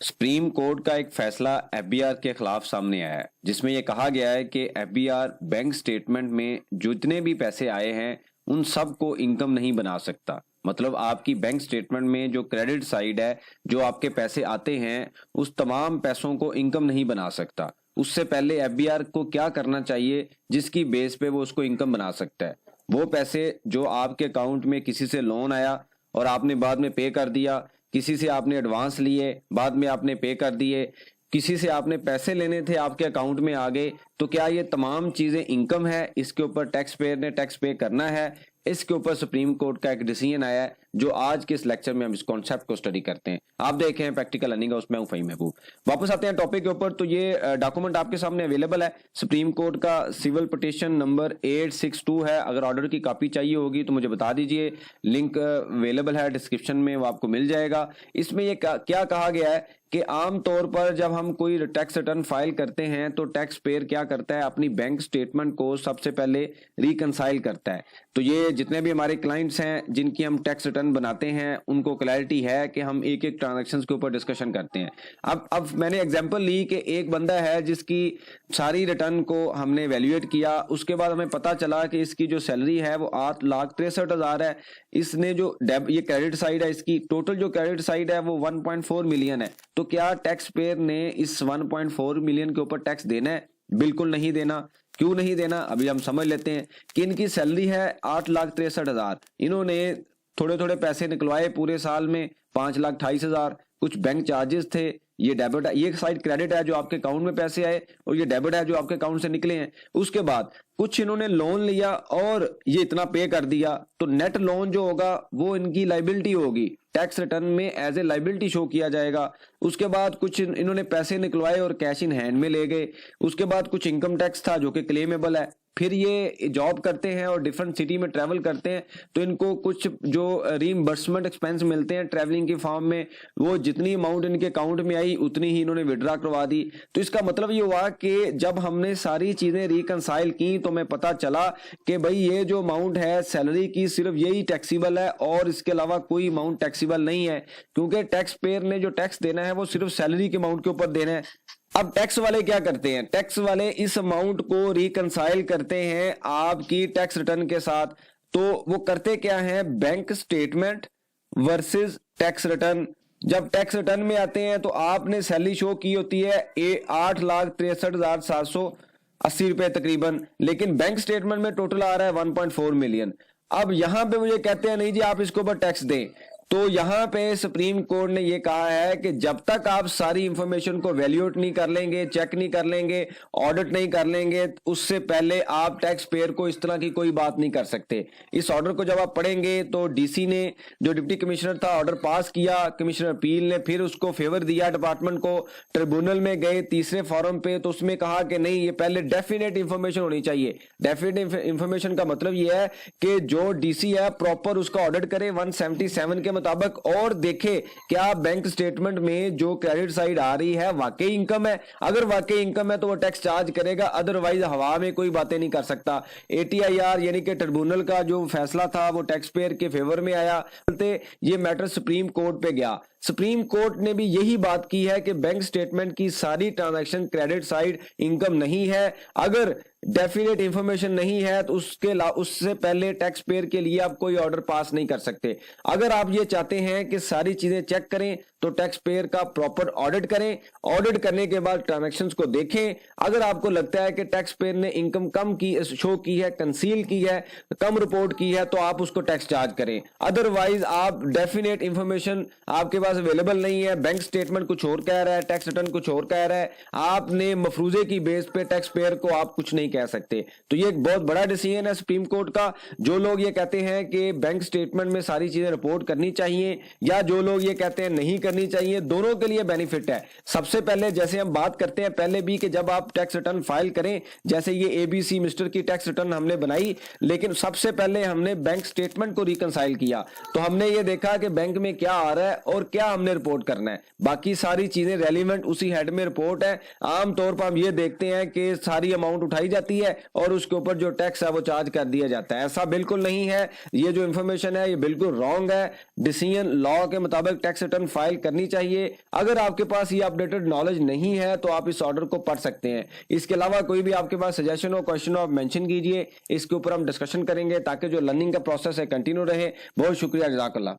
Supreme court का एक फैसला एफबीआर के खिलाफ सामने आया है, जिसमें यह कहा गया है कि एफबीआर बैंक स्टेटमेंट में जितने भी पैसे आए हैं उन सब को इनकम नहीं बना सकता। मतलब आपकी बैंक स्टेटमेंट में जो क्रेडिट साइड है, जो आपके पैसे आते हैं, उस तमाम पैसों को इनकम नहीं बना सकता। उससे पहले एफबीआर को क्या करना चाहिए जिसकी बेस पे वो उसको इनकम बना सकता है? वो पैसे जो आपके अकाउंट में किसी से लोन आया और आपने बाद में पे कर दिया, किसी से आपने एडवांस लिए बाद में आपने पे कर दिए, किसी से आपने पैसे लेने थे आपके अकाउंट में आ गए, तो क्या ये तमाम चीजें इनकम है? इसके ऊपर टैक्स पेयर ने टैक्स पे करना है। इसके ऊपर सुप्रीम कोर्ट का एक डिसीजन आया है, जो आज के इस लेक्चर में हम इस कॉन्सेप्ट को स्टडी करते हैं। आप देखें प्रैक्टिकल अर्निंग, उसमें हूं फहीम महबूब। वापस आते हैं टॉपिक के ऊपर। तो ये डॉक्यूमेंट आपके सामने अवेलेबल है, सुप्रीम कोर्ट का सिविल पिटीशन नंबर 862 है। अगर ऑर्डर की कॉपी चाहिए होगी तो मुझे बता दीजिए, लिंक अवेलेबल है डिस्क्रिप्शन में, वो आपको मिल जाएगा। इसमें ये क्या कहा गया है कि आमतौर पर जब हम कोई टैक्स रिटर्न फाइल करते हैं तो टैक्स पेयर क्या करता है, अपनी बैंक स्टेटमेंट को सबसे पहले रिकंसाइल करता है। तो ये जितने भी हमारे क्लाइंट्स हैं जिनकी हम टैक्स रिटर्न बनाते हैं, उनको क्लैरिटी है कि हम एक एक ट्रांजैक्शन के ऊपर डिस्कशन करते हैं। अब मैंने एग्जांपल ली कि एक बंदा है जिसकी सारी रिटर्न को हमने वैल्यूएट किया, उसके बाद हमें पता चला कि इसकी जो सैलरी है वो 8,63,000 है। इसने जो ये क्रेडिट साइड है, इसकी टोटल जो क्रेडिट साइड है वो 1.4 मिलियन है। तो क्या टैक्स पेयर ने इस 1.4 मिलियन के ऊपर टैक्स देना है? बिल्कुल नहीं देना। क्यों नहीं देना, अभी हम समझ लेते हैं। कि इनकी सैलरी है 8,63,000, इन्होंने थोड़े थोड़े पैसे निकलवाए पूरे साल में 5,28,000, कुछ बैंक चार्जेस थे, ये डेबिट है, ये साइड क्रेडिट है जो आपके अकाउंट में पैसे आए, और ये डेबिट है जो आपके अकाउंट से निकले हैं। उसके बाद कुछ इन्होंने लोन लिया और ये इतना पे कर दिया, तो नेट लोन जो होगा वो इनकी लाइबिलिटी होगी, टैक्स रिटर्न में एज ए लाइबिलिटी शो किया जाएगा। उसके बाद कुछ इन्होंने पैसे निकलवाए और कैश इन हैंड में ले गए। उसके बाद कुछ इनकम टैक्स था जो कि क्लेमेबल है। फिर ये जॉब करते हैं और डिफरेंट सिटी में ट्रैवल करते हैं, तो इनको कुछ जो रीइंबर्समेंट एक्सपेंस मिलते हैं ट्रैवलिंग की फॉर्म में, वो जितनी अमाउंट इनके अकाउंट में आई उतनी ही इन्होंने विड्रॉ करवा दी। तो इसका मतलब ये हुआ कि जब हमने सारी चीजें रिकंसाइल की तो हमें पता चला कि भाई ये जो अमाउंट है सैलरी की, सिर्फ यही टैक्सीबल है और इसके अलावा कोई अमाउंट टैक्सीबल नहीं है, क्योंकि टैक्स पेयर ने जो टैक्स देना है वो सिर्फ सैलरी के अमाउंट के ऊपर देना है। अब टैक्स वाले क्या करते हैं? टैक्स वाले इस अमाउंट को रिकंसाइल करते हैं आपकी टैक्स रिटर्न के साथ। तो वो करते क्या है, bank statement versus tax return. जब टैक्स रिटर्न में आते हैं तो आपने सैलरी शो की होती है 8,63,780 रुपए तकरीबन, लेकिन बैंक स्टेटमेंट में टोटल आ रहा है 1.4 मिलियन। अब यहां पे मुझे कहते हैं नहीं जी आप इसके ऊपर टैक्स दें। तो यहां पे सुप्रीम कोर्ट ने ये कहा है कि जब तक आप सारी इंफॉर्मेशन को वैल्यूएट नहीं कर लेंगे, चेक नहीं कर लेंगे, ऑडिट नहीं कर लेंगे, उससे पहले आप टैक्स पेयर को इस तरह की कोई बात नहीं कर सकते। इस ऑर्डर को जब आप पढ़ेंगे तो डीसी ने, जो डिप्टी कमिश्नर था, ऑर्डर पास किया, कमिश्नर अपील ने फिर उसको फेवर दिया डिपार्टमेंट को, ट्रिब्यूनल में गए तीसरे फॉरम पे, तो उसमें कहा कि नहीं, ये पहले डेफिनेट इंफॉर्मेशन होनी चाहिए। डेफिनेट इंफॉर्मेशन का मतलब ये है कि जो डीसी है प्रॉपर उसका ऑडिट करे 177 के मुताबिक और देखे क्या बैंक स्टेटमेंट में जो क्रेडिट साइड आ रही है वाकई इनकम है। अगर वाकई इनकम है तो वो टैक्स चार्ज करेगा, अदरवाइज हवा में कोई बातें नहीं कर सकता। एटीआईआर यानी कि ट्रिब्यूनल का जो फैसला था वो टैक्स पेयर के फेवर में आया, ये मैटर सुप्रीम कोर्ट पे गया। सुप्रीम कोर्ट ने भी यही बात की है कि बैंक स्टेटमेंट की सारी ट्रांजैक्शन क्रेडिट साइड इनकम नहीं है। अगर डेफिनेट इंफॉर्मेशन नहीं है तो उससे पहले टैक्स पेयर के लिए आप कोई ऑर्डर पास नहीं कर सकते। अगर आप ये चाहते हैं कि सारी चीजें चेक करें तो टैक्स पेयर का प्रॉपर ऑडिट करें, ऑडिट करने के बाद ट्रांजैक्शंस को देखें। अगर आपको लगता है कि टैक्स पेयर ने इनकम कम की शो की है, कंसील की है, कम रिपोर्ट की है, तो आप उसको टैक्स चार्ज करें। अदरवाइज आप डेफिनेट इंफॉर्मेशन आपके पास अवेलेबल नहीं है, बैंक स्टेटमेंट कुछ और कह रहा है, टैक्स रिटर्न कुछ और कह रहा है, आपने मफरूजे की बेस पे टैक्स पेयर को आप कुछ नहीं कह सकते। तो ये एक बहुत बड़ा डिसीजन है सुप्रीम कोर्ट का। जो लोग ये कहते हैं कि बैंक स्टेटमेंट में सारी चीजें रिपोर्ट करनी चाहिए, या जो लोग ये कहते हैं नहीं करनी चाहिए, दोनों के लिए बेनिफिट है। सबसे पहले जैसे हम बात करते हैं पहले भी कि जब आप टैक्स रिटर्न फाइल करें, जैसे ये एबीसी मिस्टर की टैक्स रिटर्न हमने बनाई, लेकिन सबसे पहले हमने बैंक स्टेटमेंट को रिकंसाइल किया, तो हमने ये देखा कि बैंक में क्या आ रहा है और क्या हमने रिपोर्ट करना है। बाकी सारी चीजें रेलिवेंट उसी हेड में रिपोर्ट है। आमतौर पर हम ये देखते हैं कि सारी अमाउंट उठाई जाती जाती है और उसके ऊपर जो टैक्स है वो चार्ज कर दिया जाता है। ऐसा बिल्कुल नहीं है, ये जो इंफॉर्मेशन है ये बिल्कुल रॉन्ग है। डिसीजन लॉ के मुताबिक टैक्स रिटर्न फाइल करनी चाहिए। अगर आपके पास ये अपडेटेड नॉलेज नहीं है तो आप इस ऑर्डर को पढ़ सकते हैं। इसके अलावा कोई भी आपके पास सजेशन हो, क्वेश्चन हो, आप मेंशन कीजिए, इसके ऊपर हम डिस्कशन करेंगे ताकि जो लर्निंग का प्रोसेस है कंटिन्यू रहे। बहुत शुक्रिया, जज़ाकल्लाह।